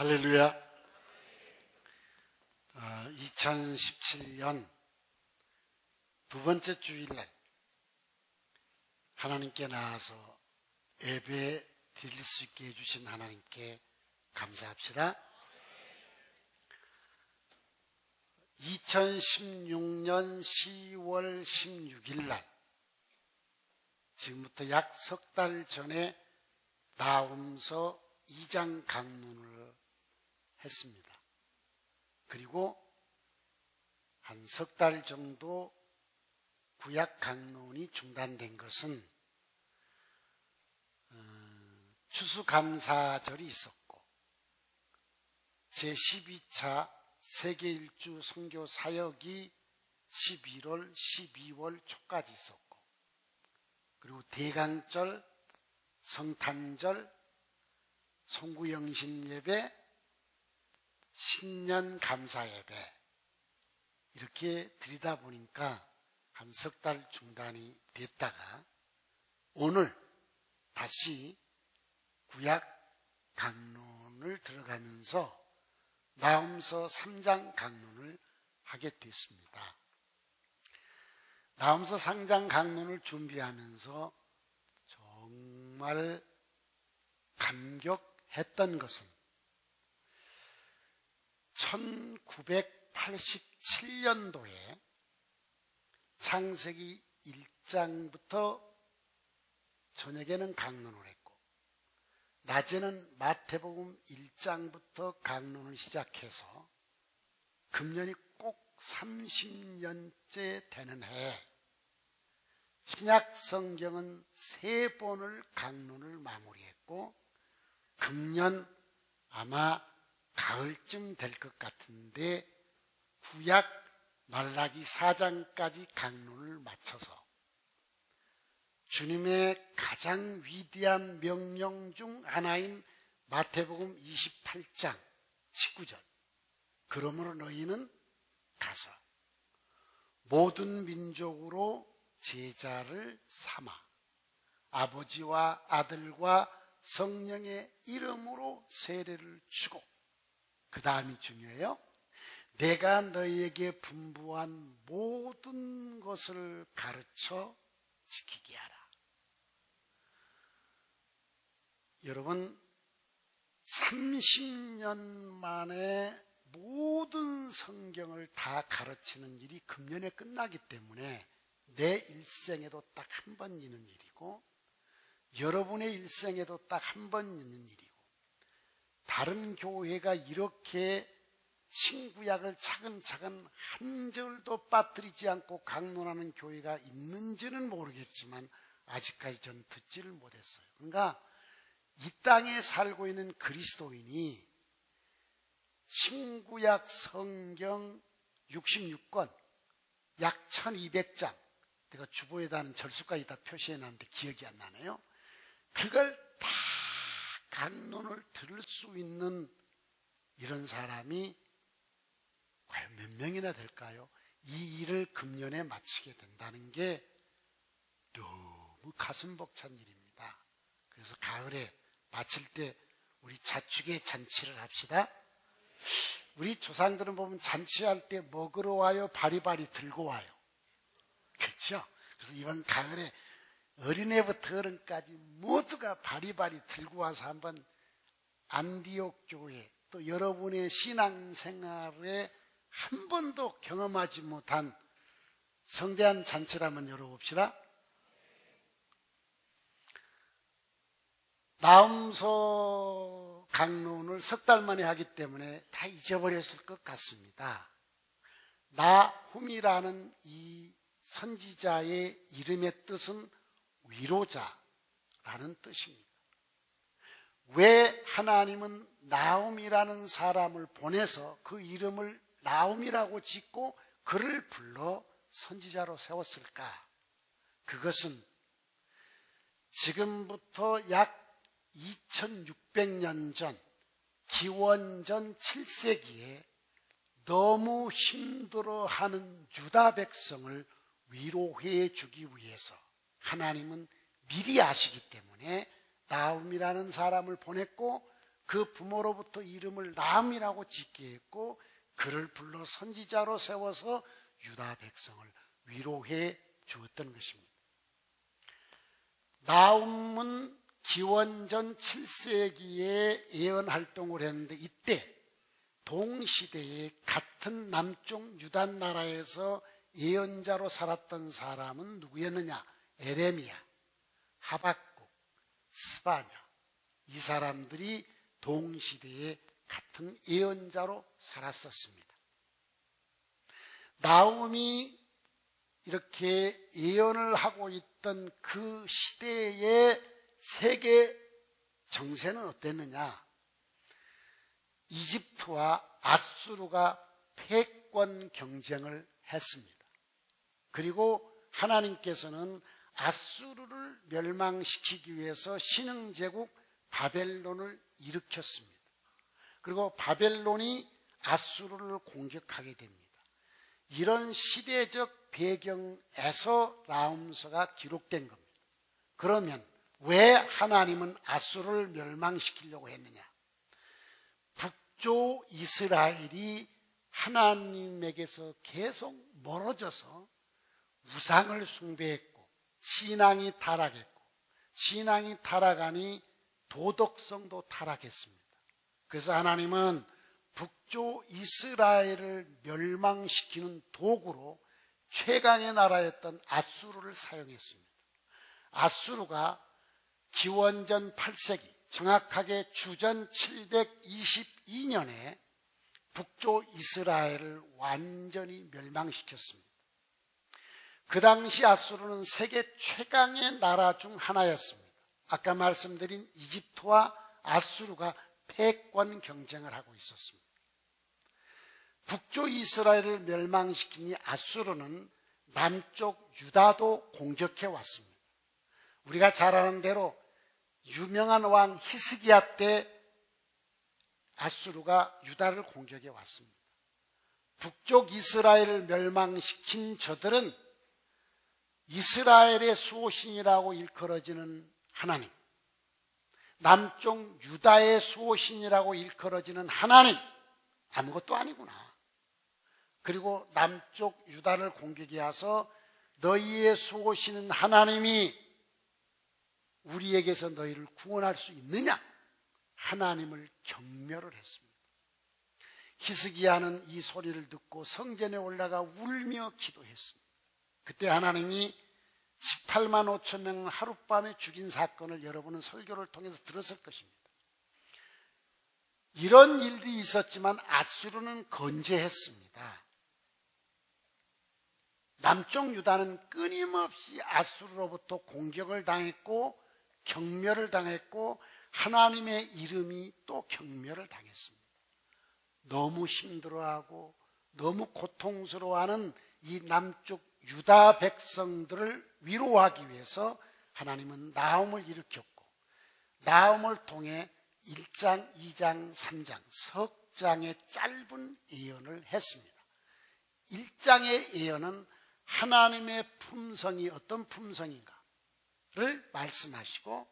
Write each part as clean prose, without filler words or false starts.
할렐루야. 2017년 두 번째 주일날 하나님께 나와서 예배 드릴 수 있게 해주신 하나님께 감사합시다. 2016년 10월 16일 날, 지금부터 약 석 달 전에 나훔서 2장 강론을 했습니다. 그리고 한 석 달 정도 구약 강론이 중단된 것은 추수감사절이 있었고 제12차 세계일주 선교 사역이 11월, 12월 초까지 있었고, 그리고 대강절, 성탄절, 송구영신 예배, 신년 감사 예배 이렇게 드리다 보니까 한 석 달 중단이 됐다가 오늘 다시 구약 강론을 들어가면서 나훔서 3장 강론을 하게 됐습니다. 나훔서 3장 강론을 준비하면서 정말 감격했던 것은 1987년도에 창세기 1장부터 저녁에는 강론을 했고 낮에는 마태복음 1장부터 강론을 시작해서 금년이 꼭 30년째 되는 해에 신약 성경은 3번을 강론을 마무리했고 금년 아마 가을쯤 될 것 같은데 구약 말라기 4장까지 강론을 마쳐서 주님의 가장 위대한 명령 중 하나인 마태복음 28장 19절, 그러므로 너희는 가서 모든 민족으로 제자를 삼아 아버지와 아들과 성령의 이름으로 세례를 주고, 그 다음이 중요해요. 내가 너희에게 분부한 모든 것을 가르쳐 지키게 하라. 여러분, 30년 만에 모든 성경을 다 가르치는 일이 금년에 끝나기 때문에 내 일생에도 딱 한 번 있는 일이고 여러분의 일생에도 딱 한 번 있는 일이고, 다른 교회가 이렇게 신구약을 차근차근 한 절도 빠뜨리지 않고 강론하는 교회가 있는지는 모르겠지만 아직까지 전 듣지를 못했어요. 그러니까 이 땅에 살고 있는 그리스도인이 신구약 성경 66권 약 1200장, 내가 주보에다 하는 절수까지 다 표시해놨는데 기억이 안 나네요. 그걸 다 강론을 들을 수 있는 이런 사람이 과연 몇 명이나 될까요? 이 일을 금년에 마치게 된다는 게 너무 가슴 벅찬 일입니다. 그래서 가을에 마칠 때 우리 자축의 잔치를 합시다. 우리 조상들은 보면 잔치할 때 먹으러 와요, 바리바리 들고 와요. 그렇죠? 그래서 이번 가을에 어린애부터 어른까지 모두가 바리바리 들고 와서 한번 안디옥 교회, 또 여러분의 신앙생활에 한 번도 경험하지 못한 성대한 잔치를 한번 열어봅시다. 나훔서 강론을 석 달 만에 하기 때문에 다 잊어버렸을 것 같습니다. 나훔이라는 이 선지자의 이름의 뜻은 위로자라는 뜻입니다. 왜 하나님은 나훔이라는 사람을 보내서 그 이름을 나훔이라고 짓고 그를 불러 선지자로 세웠을까? 그것은 지금부터 약 2600년 전, 기원전 7세기에 너무 힘들어하는 유다 백성을 위로해 주기 위해서 하나님은 미리 아시기 때문에 나훔이라는 사람을 보냈고 그 부모로부터 이름을 나음이라고 짓게 했고 그를 불러 선지자로 세워서 유다 백성을 위로해 주었던 것입니다. 나움은 기원전 7세기에 예언 활동을 했는데 이때 동시대에 같은 남쪽 유다 나라에서 예언자로 살았던 사람은 누구였느냐? 에레미야, 하박국, 스바냐. 이 사람들이 동시대에 같은 예언자로 살았었습니다. 나움이 이렇게 예언을 하고 있던 그 시대의 세계 정세는 어땠느냐? 이집트와 아수르가 패권 경쟁을 했습니다. 그리고 하나님께서는 아수르를 멸망시키기 위해서 신흥제국 바벨론을 일으켰습니다. 그리고 바벨론이 아수르를 공격하게 됩니다. 이런 시대적 배경에서 나훔서가 기록된 겁니다. 그러면 왜 하나님은 아수르를 멸망시키려고 했느냐? 북조 이스라엘이 하나님에게서 계속 멀어져서 우상을 숭배했고 신앙이 타락했고 신앙이 타락하니 도덕성도 타락했습니다. 그래서 하나님은 북조 이스라엘을 멸망시키는 도구로 최강의 나라였던 아수르를 사용했습니다. 아수르가 기원전 8세기 정확하게 주전 722년에 북조 이스라엘을 완전히 멸망시켰습니다. 그 당시 아수르는 세계 최강의 나라 중 하나였습니다. 아까 말씀드린 이집트와 아수르가 패권 경쟁을 하고 있었습니다. 북조 이스라엘을 멸망시키니 아수르는 남쪽 유다도 공격해 왔습니다. 우리가 잘 아는 대로 유명한 왕 히스기야 때 아수르가 유다를 공격해 왔습니다. 북쪽 이스라엘을 멸망시킨 저들은 이스라엘의 수호신이라고 일컬어지는 하나님, 남쪽 유다의 수호신이라고 일컬어지는 하나님, 아무것도 아니구나. 그리고 남쪽 유다를 공격해 와서 너희의 수호신은 하나님이 우리에게서 너희를 구원할 수 있느냐? 하나님을 경멸을 했습니다. 히스기야는 이 소리를 듣고 성전에 올라가 울며 기도했습니다. 그때 하나님이 18만 5천 명을 하룻밤에 죽인 사건을 여러분은 설교를 통해서 들었을 것입니다. 이런 일들이 있었지만 아수르는 건재했습니다. 남쪽 유다는 끊임없이 아수르로부터 공격을 당했고 경멸을 당했고 하나님의 이름이 또 경멸을 당했습니다. 너무 힘들어하고 너무 고통스러워하는 이 남쪽 유다 백성들을 위로하기 위해서 하나님은 나훔을 일으켰고 나훔을 통해 1장, 2장, 3장 석 장의 짧은 예언을 했습니다. 1장의 예언은 하나님의 품성이 어떤 품성인가를 말씀하시고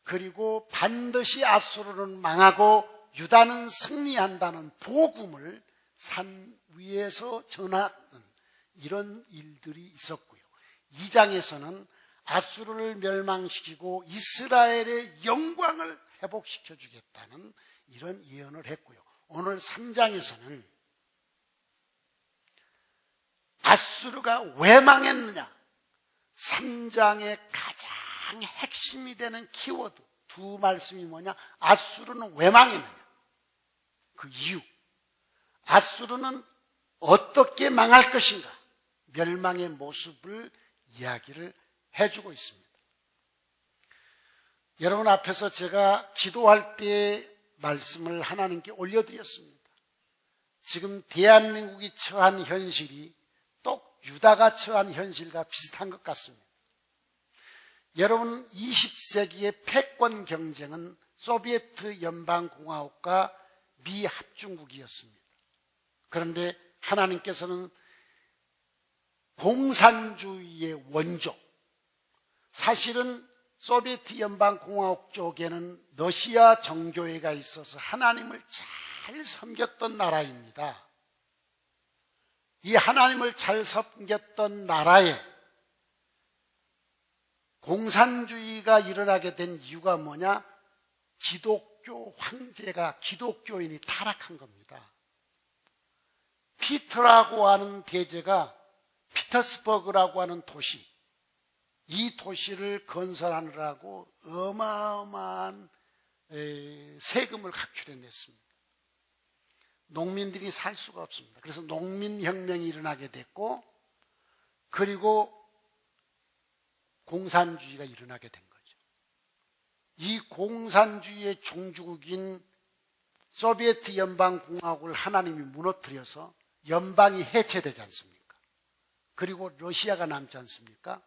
그리고 반드시 아수르는 망하고 유다는 승리한다는 복음을 산 위에서 전하는 이런 일들이 있었고요. 2장에서는 아수르를 멸망시키고 이스라엘의 영광을 회복시켜 주겠다는 이런 예언을 했고요. 오늘 3장에서는 아수르가 왜 망했느냐? 3장의 가장 핵심이 되는 키워드 두 말씀이 뭐냐? 아수르는 왜 망했느냐? 그 이유. 아수르는 어떻게 망할 것인가? 멸망의 모습을 이야기를 해주고 있습니다. 여러분 앞에서 제가 기도할 때 말씀을 하나님께 올려드렸습니다. 지금 대한민국이 처한 현실이 또 유다가 처한 현실과 비슷한 것 같습니다. 여러분 20세기의 패권 경쟁은 소비에트 연방공화국과 미 합중국이었습니다. 그런데 하나님께서는 공산주의의 원조, 사실은 소비에트 연방공화국 쪽에는 러시아 정교회가 있어서 하나님을 잘 섬겼던 나라입니다. 이 하나님을 잘 섬겼던 나라에 공산주의가 일어나게 된 이유가 뭐냐? 기독교 황제가, 기독교인이 타락한 겁니다. 피터라고 하는 대제가 피터스버그라고 하는 도시, 이 도시를 건설하느라고 어마어마한 세금을 각출해냈습니다. 농민들이 살 수가 없습니다. 그래서 농민혁명이 일어나게 됐고, 그리고 공산주의가 일어나게 된 거죠. 이 공산주의의 종주국인 소비에트 연방공화국을 하나님이 무너뜨려서 연방이 해체되지 않습니까? 그리고 러시아가 남지 않습니까?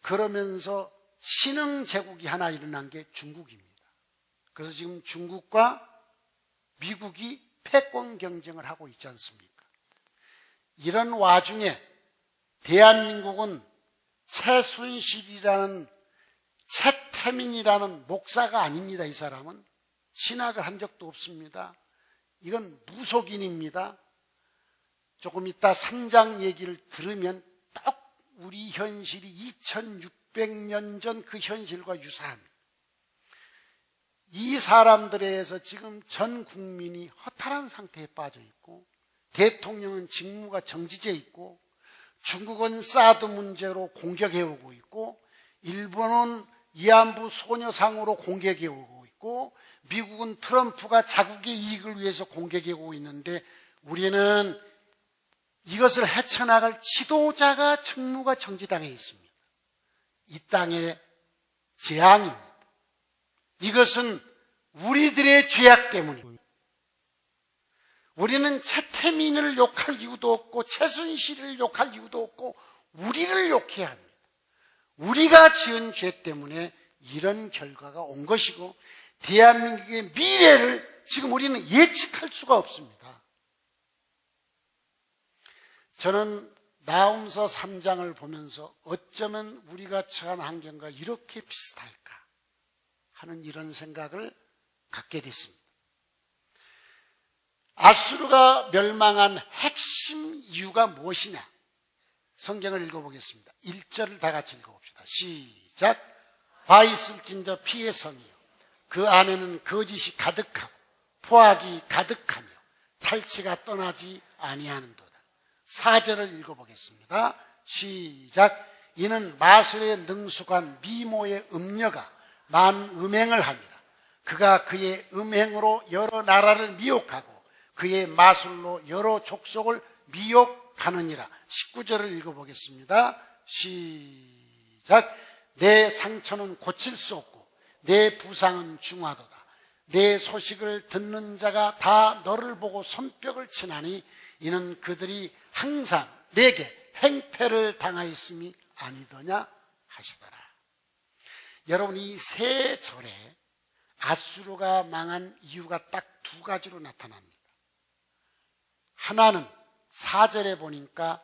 그러면서 신흥제국이 하나 일어난 게 중국입니다. 그래서 지금 중국과 미국이 패권 경쟁을 하고 있지 않습니까? 이런 와중에 대한민국은 최순실이라는, 최태민이라는 목사가 아닙니다. 이 사람은 신학을 한 적도 없습니다. 이건 무속인입니다. 조금 이따 산장 얘기를 들으면 딱 우리 현실이 2600년 전 그 현실과 유사합니다. 이 사람들에 의해서 지금 전 국민이 허탈한 상태에 빠져 있고, 대통령은 직무가 정지돼 있고, 중국은 사드 문제로 공격해오고 있고, 일본은 위안부 소녀상으로 공격해오고 있고, 미국은 트럼프가 자국의 이익을 위해서 공격해오고 있는데, 우리는 이것을 헤쳐나갈 지도자가 직무가 정지당해 있습니다. 이 땅의 재앙입니다. 이것은 우리들의 죄악 때문입니다. 우리는 최태민을 욕할 이유도 없고 최순실을 욕할 이유도 없고 우리를 욕해야 합니다. 우리가 지은 죄 때문에 이런 결과가 온 것이고, 대한민국의 미래를 지금 우리는 예측할 수가 없습니다. 저는 나훔서 3장을 보면서 어쩌면 우리가 처한 환경과 이렇게 비슷할까 하는 이런 생각을 갖게 됐습니다. 아수르가 멸망한 핵심 이유가 무엇이냐? 성경을 읽어보겠습니다. 1절을 다 같이 읽어봅시다. 시작. 화 있을진저 피의 성이요 그 안에는 거짓이 가득하고 포악이 가득하며 탈취가 떠나지 아니하는도다. 4절을 읽어보겠습니다. 시작. 이는 마술에 능숙한 미모의 음녀가 만음행을 함이라. 그가 그의 음행으로 여러 나라를 미혹하고 그의 마술로 여러 족속을 미혹하느니라. 19절을 읽어보겠습니다. 시작. 내 상처는 고칠 수 없고 내 부상은 중하도다. 내 소식을 듣는 자가 다 너를 보고 손뼉을 치나니 이는 그들이 항상 내게 행패를 당하였음이 아니더냐 하시더라. 여러분, 이 세 절에 아수르가 망한 이유가 딱 두 가지로 나타납니다. 하나는 4절에 보니까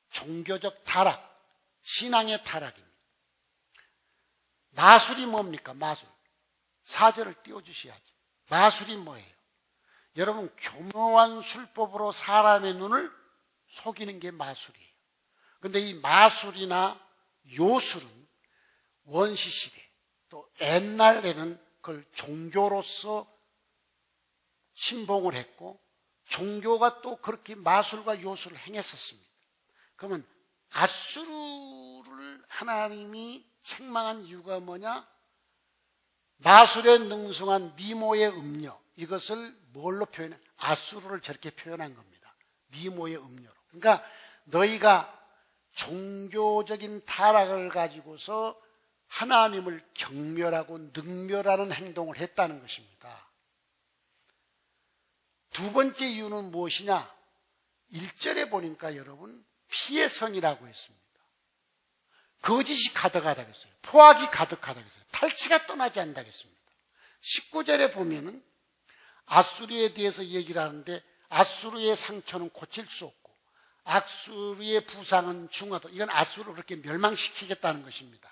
종교적 타락, 신앙의 타락입니다. 마술이 뭡니까? 마술. 4절을 띄워주셔야지. 마술이 뭐예요? 여러분, 교묘한 술법으로 사람의 눈을 속이는 게 마술이에요. 그런데 이 마술이나 요술은 원시시대, 또 옛날에는 그걸 종교로서 신봉을 했고, 종교가 또 그렇게 마술과 요술을 행했었습니다. 그러면 아수르를 하나님이 책망한 이유가 뭐냐? 마술에 능숙한 미모의 음녀, 이것을 뭘로 표현해? 아수르를 저렇게 표현한 겁니다. 미모의 음녀로. 그러니까 너희가 종교적인 타락을 가지고서 하나님을 경멸하고 능멸하는 행동을 했다는 것입니다. 두 번째 이유는 무엇이냐? 1절에 보니까 여러분, 피의 성이라고 했습니다. 거짓이 가득하다고 했어요. 포악이 가득하다고 했어요. 탈취가 떠나지 않는다고 했습니다. 19절에 보면은 아수르에 대해서 얘기를 하는데, 아수르의 상처는 고칠 수 없고 아수르의 부상은 중하도, 이건 아수르를 그렇게 멸망시키겠다는 것입니다.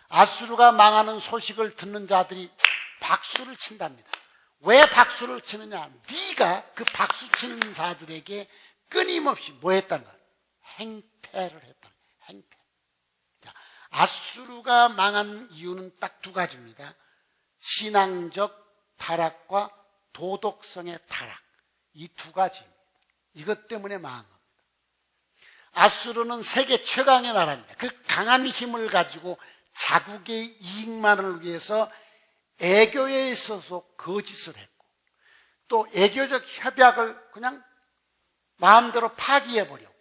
아수르가 망하는 소식을 듣는 자들이 박수를 친답니다. 왜 박수를 치느냐? 네가 그 박수 치는 자들에게 끊임없이 뭐 했다는 거야? 행패를 했다는 거야. 행패. 자, 아수르가 망한 이유는 딱 두 가지입니다. 신앙적 타락과 도덕성의 타락. 이 두 가지입니다. 이것 때문에 망한 겁니다. 아수르는 세계 최강의 나라입니다. 그 강한 힘을 가지고 자국의 이익만을 위해서 애교에 있어서 거짓을 했고, 또 애교적 협약을 그냥 마음대로 파기해버렸고,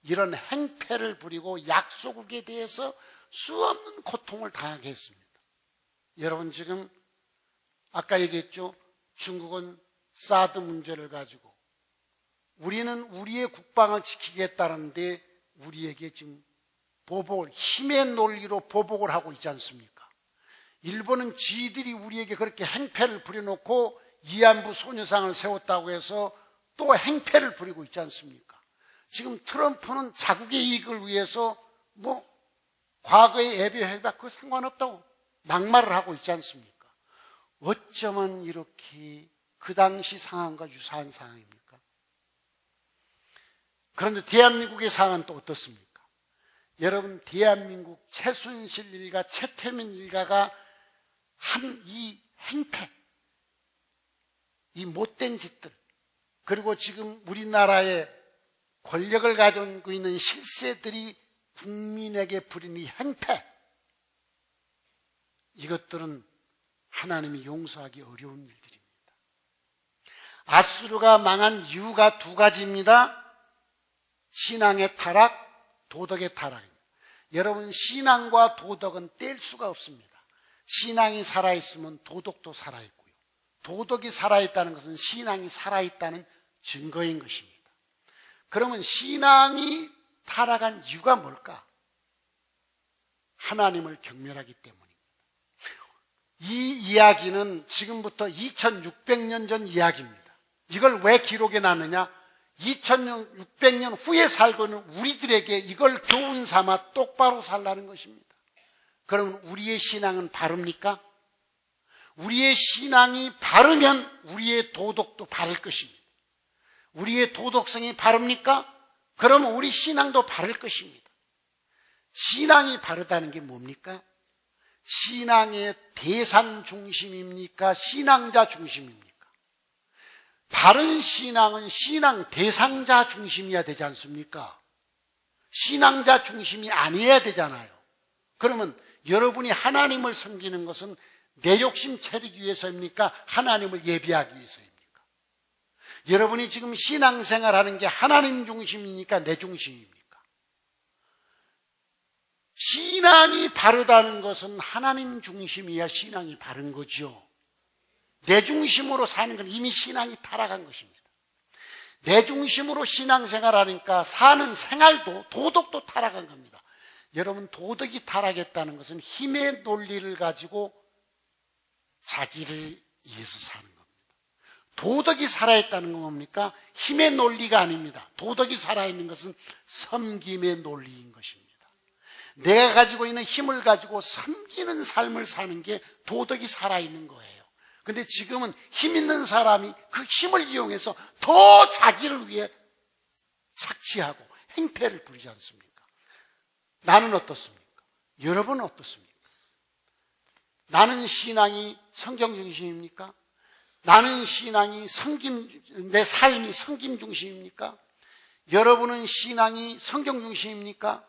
이런 행패를 부리고 약소국에 대해서 수없는 고통을 당하게 했습니다. 여러분, 지금 아까 얘기했죠. 중국은 사드 문제를 가지고 우리는 우리의 국방을 지키겠다는데 우리에게 지금 보복을, 힘의 논리로 보복을 하고 있지 않습니까? 일본은 지들이 우리에게 그렇게 행패를 부려놓고 위안부 소녀상을 세웠다고 해서 또 행패를 부리고 있지 않습니까? 지금 트럼프는 자국의 이익을 위해서 과거의 애비 협약 그 상관없다고 막말을 하고 있지 않습니까? 어쩌면 이렇게 그 당시 상황과 유사한 상황입니까? 그런데 대한민국의 상황은 또 어떻습니까? 여러분, 대한민국 최순실 일가, 최태민 일가가 한 이 행패, 이 못된 짓들, 그리고 지금 우리나라의 권력을 가지고 있는 실세들이 국민에게 부린 이 행패, 이것들은 하나님이 용서하기 어려운 일들입니다. 아수르가 망한 이유가 두 가지입니다. 신앙의 타락, 도덕의 타락입니다. 여러분, 신앙과 도덕은 뗄 수가 없습니다. 신앙이 살아있으면 도덕도 살아있고요. 도덕이 살아있다는 것은 신앙이 살아있다는 증거인 것입니다. 그러면 신앙이 타락한 이유가 뭘까? 하나님을 경멸하기 때문입니다. 이 이야기는 지금부터 2600년 전 이야기입니다. 이걸 왜 기록해 놨느냐? 2600년 후에 살고 있는 우리들에게 이걸 교훈 삼아 똑바로 살라는 것입니다. 그러면 우리의 신앙은 바릅니까? 우리의 신앙이 바르면 우리의 도덕도 바를 것입니다. 우리의 도덕성이 바릅니까? 그러면 우리 신앙도 바를 것입니다. 신앙이 바르다는 게 뭡니까? 신앙의 대상 중심입니까? 신앙자 중심입니까? 바른 신앙은 신앙 대상자 중심이어야 되지 않습니까? 신앙자 중심이 아니어야 되잖아요. 그러면 여러분이 하나님을 섬기는 것은 내 욕심 차리기 위해서입니까? 하나님을 예비하기 위해서입니까? 여러분이 지금 신앙생활하는 게 하나님 중심입니까? 내 중심입니까? 신앙이 바르다는 것은 하나님 중심이야 신앙이 바른 거죠. 내 중심으로 사는 건 이미 신앙이 타락한 것입니다. 내 중심으로 신앙생활하니까 사는 생활도 도덕도 타락한 겁니다. 여러분, 도덕이 타락했다는 것은 힘의 논리를 가지고 자기를 위해서 사는 겁니다. 도덕이 살아있다는 건 뭡니까? 힘의 논리가 아닙니다. 도덕이 살아있는 것은 섬김의 논리인 것입니다. 내가 가지고 있는 힘을 가지고 섬기는 삶을 사는 게 도덕이 살아있는 거예요. 근데 지금은 힘 있는 사람이 그 힘을 이용해서 더 자기를 위해 착취하고 행패를 부리지 않습니까? 나는 어떻습니까? 여러분은 어떻습니까? 나는 신앙이 성경 중심입니까? 나는 신앙이 내 삶이 성김 중심입니까? 여러분은 신앙이 성경 중심입니까?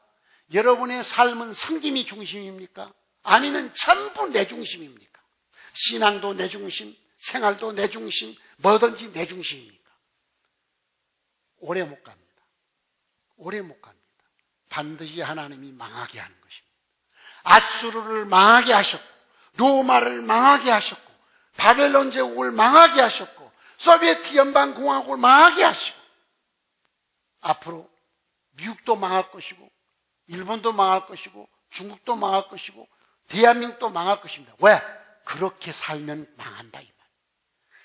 여러분의 삶은 성김이 중심입니까? 아니면 전부 내 중심입니까? 신앙도 내 중심, 생활도 내 중심, 뭐든지 내 중심입니까? 오래 못 갑니다. 오래 못 갑니다. 반드시 하나님이 망하게 하는 것입니다. 아수르를 망하게 하셨고, 로마를 망하게 하셨고, 바벨론 제국을 망하게 하셨고, 소비에트 연방공화국을 망하게 하시고, 앞으로 미국도 망할 것이고, 일본도 망할 것이고, 중국도 망할 것이고, 대한민국도 망할 것입니다. 왜? 그렇게 살면 망한다 이 말.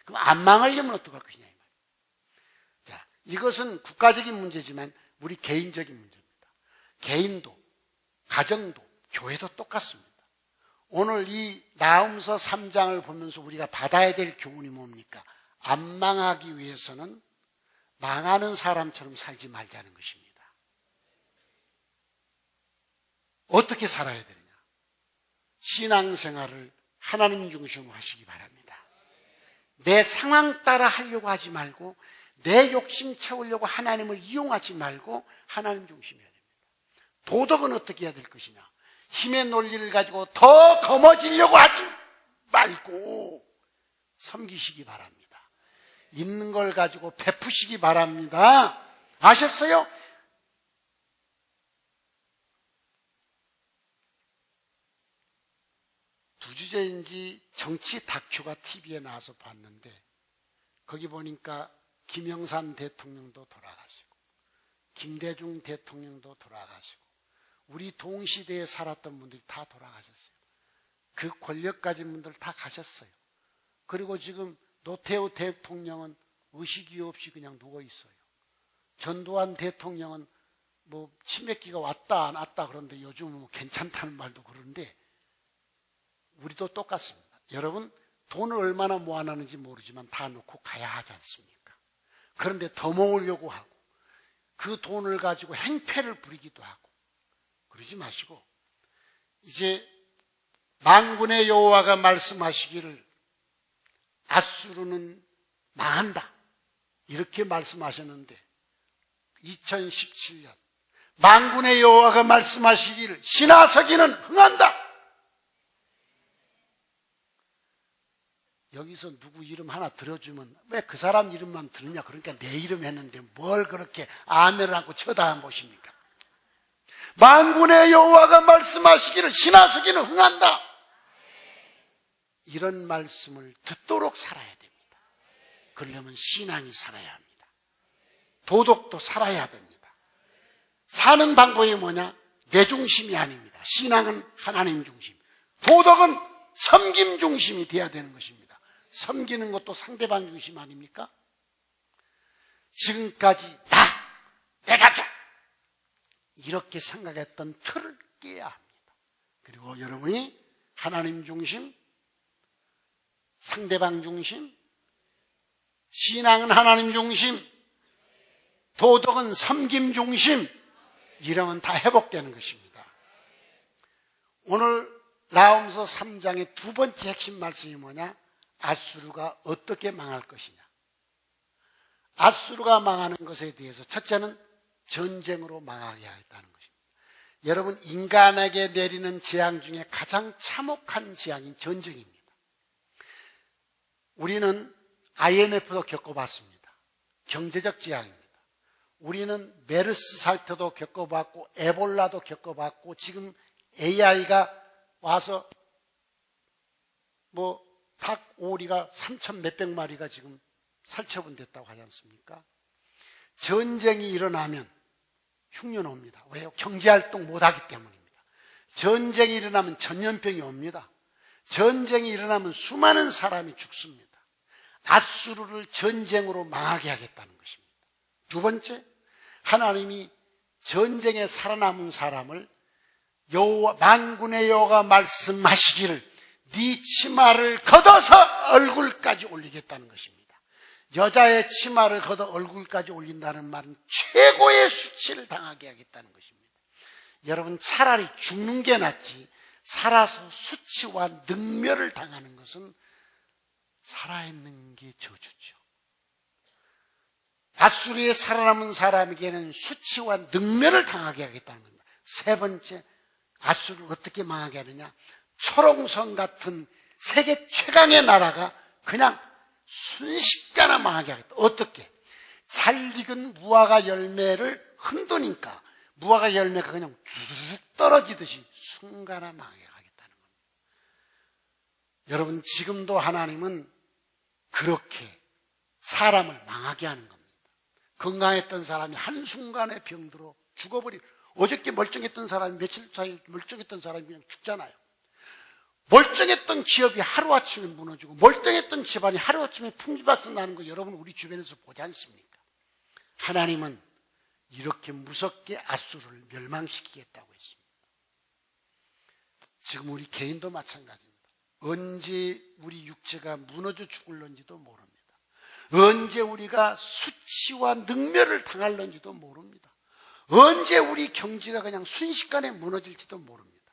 그럼 안 망하려면 어떡할 것이냐 이 말. 자, 이것은 국가적인 문제지만 우리 개인적인 문제입니다. 개인도, 가정도, 교회도 똑같습니다. 오늘 이 나훔서 3장을 보면서 우리가 받아야 될 교훈이 뭡니까? 안 망하기 위해서는 망하는 사람처럼 살지 말자는 것입니다. 어떻게 살아야 되느냐? 신앙생활을 하나님 중심으로 하시기 바랍니다. 내 상황 따라 하려고 하지 말고 내 욕심 채우려고 하나님을 이용하지 말고 하나님 중심이어야 됩니다. 도덕은 어떻게 해야 될 것이냐? 힘의 논리를 가지고 더 검어지려고 하지 말고 섬기시기 바랍니다. 있는 걸 가지고 베푸시기 바랍니다. 아셨어요? 두 주제인지 정치 다큐가 TV에 나와서 봤는데 거기 보니까 김영삼 대통령도 돌아가시고 김대중 대통령도 돌아가시고 우리 동시대에 살았던 분들이 다 돌아가셨어요. 그 권력 가진 분들 다 가셨어요. 그리고 지금 노태우 대통령은 의식이 없이 그냥 누워있어요. 전두환 대통령은 뭐 치매기가 왔다 안 왔다 그러는데 요즘은 뭐 괜찮다는 말도 그러는데 우리도 똑같습니다. 여러분 돈을 얼마나 모아놨는지 모르지만 다 놓고 가야 하지 않습니까? 그런데 더 모으려고 하고 그 돈을 가지고 행패를 부리기도 하고 그러지 마시고 이제 만군의 여호와가 말씀하시기를 아수르는 망한다 이렇게 말씀하셨는데 2017년 만군의 여호와가 말씀하시기를 신하서기는 흥한다. 여기서 누구 이름 하나 들어주면 왜 그 사람 이름만 들으냐? 그러니까 내 이름 했는데 뭘 그렇게 아멘을 하고 쳐다보십니까? 만군의 여호와가 말씀하시기를 신하서기는 흥한다. 이런 말씀을 듣도록 살아야 됩니다. 그러려면 신앙이 살아야 합니다. 도덕도 살아야 됩니다. 사는 방법이 뭐냐? 내 중심이 아닙니다. 신앙은 하나님 중심, 도덕은 섬김 중심이 돼야 되는 것입니다. 섬기는 것도 상대방 중심 아닙니까? 지금까지 내 가족 이렇게 생각했던 틀을 깨야 합니다. 그리고 여러분이 하나님 중심, 상대방 중심, 신앙은 하나님 중심, 도덕은 섬김 중심, 이러면 다 회복되는 것입니다. 오늘 나훔서 3장의 두 번째 핵심 말씀이 뭐냐? 아수르가 어떻게 망할 것이냐. 아수르가 망하는 것에 대해서 첫째는 전쟁으로 망하게 하겠다는 것입니다. 여러분 인간에게 내리는 재앙 중에 가장 참혹한 재앙인 전쟁입니다. 우리는 IMF도 겪어봤습니다. 경제적 재앙입니다. 우리는 메르스 사태도 겪어봤고 에볼라도 겪어봤고 지금 AI가 와서 닭 오리가 3천 몇백 마리가 지금 살처분됐다고 하지 않습니까? 전쟁이 일어나면 흉년 옵니다. 왜요? 경제활동 못하기 때문입니다. 전쟁이 일어나면 전염병이 옵니다. 전쟁이 일어나면 수많은 사람이 죽습니다. 아수르를 전쟁으로 망하게 하겠다는 것입니다. 두 번째, 하나님이 전쟁에 살아남은 사람을 만군의 여호와가 말씀하시기를 네 치마를 걷어서 얼굴까지 올리겠다는 것입니다. 여자의 치마를 걷어 얼굴까지 올린다는 말은 최고의 수치를 당하게 하겠다는 것입니다. 여러분 차라리 죽는 게 낫지 살아서 수치와 능멸을 당하는 것은 살아있는 게 저주죠. 아수르에 살아남은 사람에게는 수치와 능멸을 당하게 하겠다는 겁니다. 세 번째, 아수르를 어떻게 망하게 하느냐? 초롱성 같은 세계 최강의 나라가 그냥 순식간에 망하게 하겠다. 어떻게? 잘 익은 무화과 열매를 흔드니까 무화과 열매가 그냥 쭉 떨어지듯이 순간에 망하게 하겠다는 겁니다. 여러분 지금도 하나님은 그렇게 사람을 망하게 하는 겁니다. 건강했던 사람이 한순간에 병들어 죽어버리고 어저께 멀쩡했던 사람이 며칠 사이 멀쩡했던 사람이 그냥 죽잖아요. 멀쩡했던 기업이 하루아침에 무너지고 멀쩡했던 집안이 하루아침에 풍비박산 나는 거 여러분 우리 주변에서 보지 않습니까? 하나님은 이렇게 무섭게 아수르를 멸망시키겠다고 했습니다. 지금 우리 개인도 마찬가지입니다. 언제 우리 육체가 무너져 죽을런지도 모릅니다. 언제 우리가 수치와 능멸을 당할런지도 모릅니다. 언제 우리 경제가 그냥 순식간에 무너질지도 모릅니다.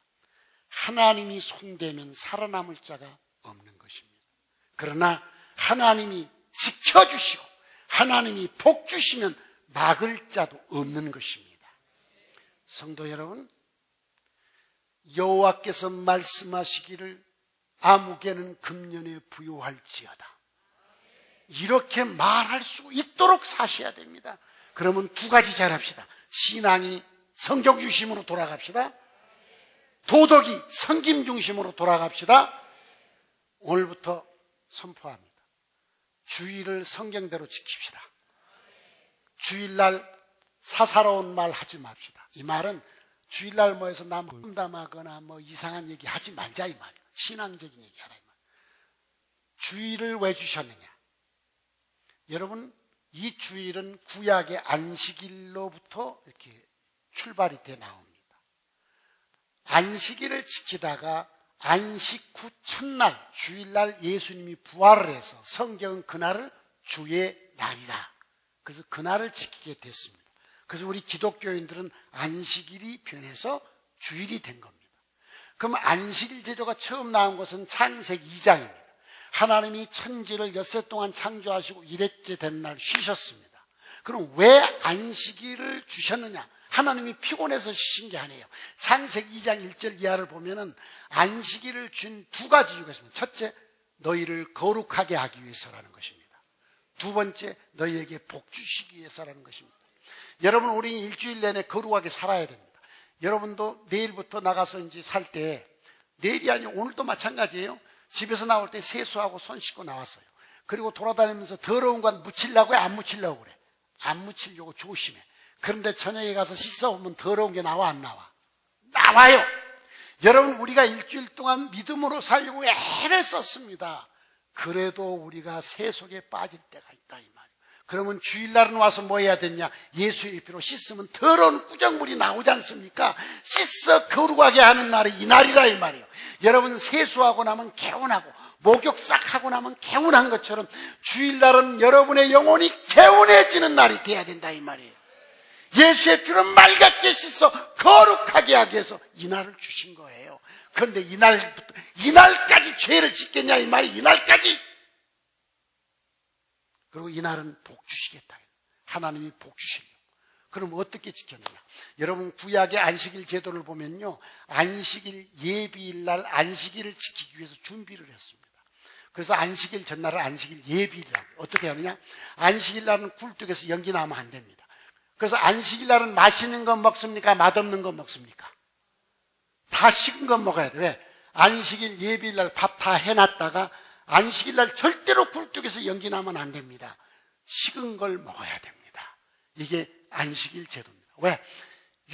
하나님이 손대면 살아남을 자가 없는 것입니다. 그러나 하나님이 지켜주시고 하나님이 복 주시면 막을 자도 없는 것입니다. 성도 여러분, 여호와께서 말씀하시기를 아무개는 금년에 부요할지어다, 이렇게 말할 수 있도록 사셔야 됩니다. 그러면 두 가지 잘합시다. 신앙이 성경 중심으로 돌아갑시다. 도덕이 성김 중심으로 돌아갑시다. 오늘부터 선포합니다. 주일을 성경대로 지킵시다. 주일날 사사로운 말 하지 맙시다. 이 말은 주일날 모여서 남 험담하거나 이상한 얘기 하지 말자 이 말이에요. 신앙적인 얘기 하라 이 말. 주일을 왜 주셨느냐? 여러분, 이 주일은 구약의 안식일로부터 이렇게 출발이 돼 나옵니다. 안식일을 지키다가 안식 후 첫날 주일날 예수님이 부활을 해서 성경은 그날을 주의 날이라, 그래서 그날을 지키게 됐습니다. 그래서 우리 기독교인들은 안식일이 변해서 주일이 된 겁니다. 그럼 안식일 제도가 처음 나온 것은 창세기 2장입니다. 하나님이 천지를 엿새 동안 창조하시고 일회째 된 날 쉬셨습니다. 그럼 왜 안식일을 주셨느냐? 하나님이 피곤해서 쉬신 게 아니에요. 창세기 2장 1절 이하를 보면은 안식일을 준 두 가지 이유가 있습니다. 첫째, 너희를 거룩하게 하기 위해서라는 것입니다. 두 번째, 너희에게 복 주시기 위해서라는 것입니다. 여러분, 우리 일주일 내내 거룩하게 살아야 됩니다. 여러분도 내일부터 나가서 이제 살 때, 내일이 아니고 오늘도 마찬가지예요. 집에서 나올 때 세수하고 손 씻고 나왔어요. 그리고 돌아다니면서 더러운 건 묻히려고 해, 안 묻히려고 그래? 안 묻히려고 조심해. 그런데 저녁에 가서 씻어보면 더러운 게 나와, 안 나와? 나와요. 여러분, 우리가 일주일 동안 믿음으로 살려고 애를 썼습니다. 그래도 우리가 세속에 빠질 때가 있다 이 말이에요. 그러면 주일날은 와서 뭐 해야 되냐? 예수의 피로 씻으면 더러운 꾸정물이 나오지 않습니까? 씻어 거룩하게 하는 날이 이 날이라 이 말이에요. 여러분, 세수하고 나면 개운하고 목욕 싹 하고 나면 개운한 것처럼 주일날은 여러분의 영혼이 개운해지는 날이 돼야 된다 이 말이에요. 예수의 피로 맑게 씻어 거룩하게 하기 위해서 이 날을 주신 거예요. 그런데 이날까지 죄를 짓겠냐 이 말이, 이날까지. 그리고 이날은 복 주시겠다. 하나님이 복 주시려고. 그럼 어떻게 지켰느냐? 여러분, 구약의 안식일 제도를 보면요, 안식일 예비일 날 안식일을 지키기 위해서 준비를 했습니다. 그래서 안식일 전날을 안식일 예비일이라고. 어떻게 하느냐? 안식일 날은 굴뚝에서 연기 나면 안 됩니다. 그래서 안식일 날은 맛있는 거 먹습니까? 맛없는 거 먹습니까? 다 식은 거 먹어야 돼. 왜? 안식일 예비일 날 밥 다 해놨다가 안식일 날 절대로 굴뚝에서 연기 나면 안 됩니다. 식은 걸 먹어야 됩니다. 이게 안식일 제도입니다. 왜?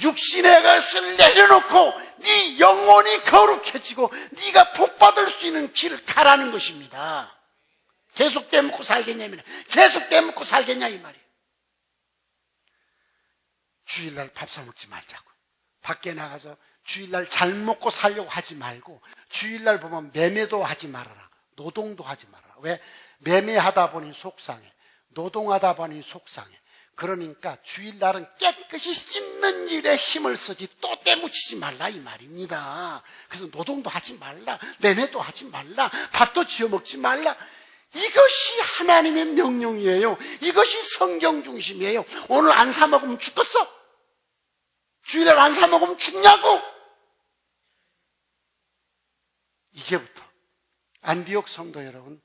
육신의 것을 내려놓고 네 영혼이 거룩해지고 네가 복받을 수 있는 길을 가라는 것입니다. 계속 떼먹고 살겠냐, 계속 떼먹고 살겠냐 이 말이에요. 주일날 밥 사 먹지 말자고. 밖에 나가서 주일날 잘 먹고 살려고 하지 말고, 주일날 보면 매매도 하지 말아라. 노동도 하지 말아라. 왜? 매매하다 보니 속상해. 노동하다 보니 속상해. 그러니까 주일날은 깨끗이 씻는 일에 힘을 쓰지 또 때묻히지 말라 이 말입니다. 그래서 노동도 하지 말라, 매매도 하지 말라, 밥도 지어 먹지 말라. 이것이 하나님의 명령이에요. 이것이 성경 중심이에요. 오늘 안 사 먹으면 죽겠어? 주일날 안 사 먹으면 죽냐고? 이제부터 안디옥 성도 여러분,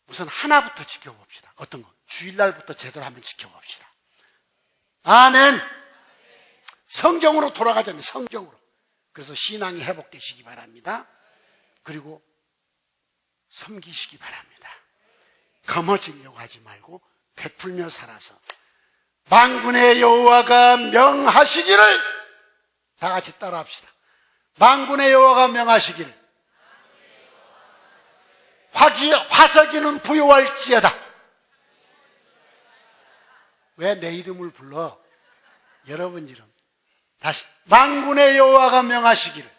우선 하나부터 지켜봅시다. 어떤 거? 주일날부터 제대로 한번 지켜봅시다. 아멘. 성경으로 돌아가자면 성경으로. 그래서 신앙이 회복되시기 바랍니다. 그리고 섬기시기 바랍니다. 거머쥐려고 하지 말고 베풀며 살아서 만군의 여호와가 명하시기를, 다 같이 따라합시다. 만군의 여호와가 명하시기를 화석이는 부요할지어다. 왜 내 이름을 불러? 여러분 이름. 다시. 만군의 여호와가 명하시기를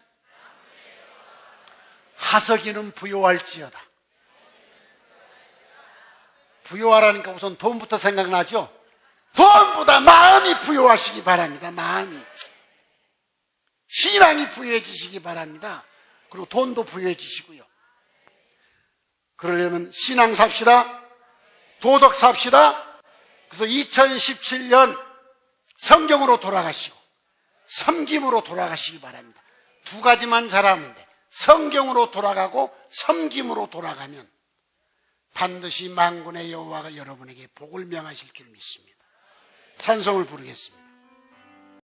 하석이는 부요할지어다. 부요하라니까 우선 돈부터 생각나죠? 돈보다 마음이 부요하시기 바랍니다. 마음이. 신앙이 부요해지시기 바랍니다. 그리고 돈도 부요해지시고요. 그러려면 신앙 삽시다. 도덕 삽시다. 그래서 2017년 성경으로 돌아가시고 섬김으로 돌아가시기 바랍니다. 두 가지만 잘하면 돼. 성경으로 돌아가고 섬김으로 돌아가면 반드시 만군의 여호와가 여러분에게 복을 명하실 줄 믿습니다. 찬송을 부르겠습니다.